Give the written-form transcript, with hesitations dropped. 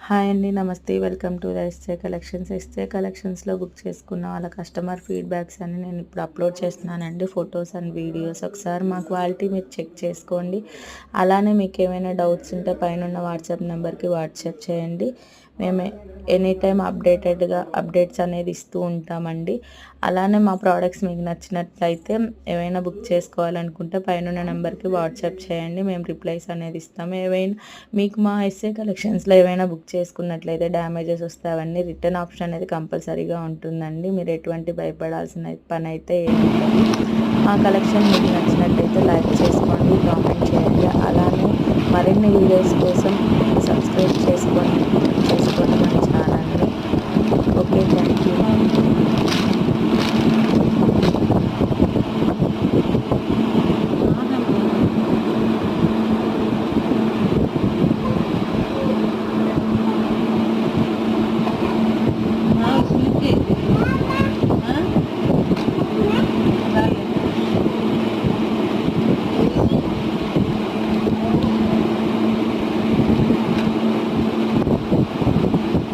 Hi అండి. నమస్తే. Welcome to the SJ collections. SJ కలెక్షన్స్‌లో బుక్ చేసుకున్న వాళ్ళ కస్టమర్ ఫీడ్‌బ్యాక్స్ అన్ని నేను ఇప్పుడు అప్లోడ్ చేస్తున్నానండి. Photos and videos. ఒకసారి మా క్వాలిటీ మీరు చెక్ చేసుకోండి. అలానే మీకు ఏమైనా డౌట్స్ ఉంటే పైనున్న వాట్సాప్ నెంబర్‌కి వాట్సాప్ చేయండి. మేము ఎనీ టైం అప్డేట్స్ అనేది ఇస్తూ ఉంటామండి. అలానే మా ప్రోడక్ట్స్ మీకు నచ్చినట్లయితే ఏవైనా బుక్ చేసుకోవాలనుకుంటే పైనున్న నెంబర్‌కి వాట్సాప్ చేయండి. మేము రిప్లైస్ అనేది ఇస్తాము. మీకు మా ఎస్‌జే కలెక్షన్స్‌లో ఏవైనా బుక్ చేసుకున్నట్లయితే డ్యామేజెస్ వస్తే అవన్నీ రిటర్న్ ఆప్షన్ అనేది కంపల్సరీగా ఉంటుందండి. మీరు ఎటువంటి భయపడాల్సిన పని అయితే ఏమి ఉండదు. మా కలెక్షన్ మీకు నచ్చినట్లయితే లైక్ చేసుకోండి, కామెంట్ చేయండి. అలానే మరిన్ని వీడియోస్ కోసం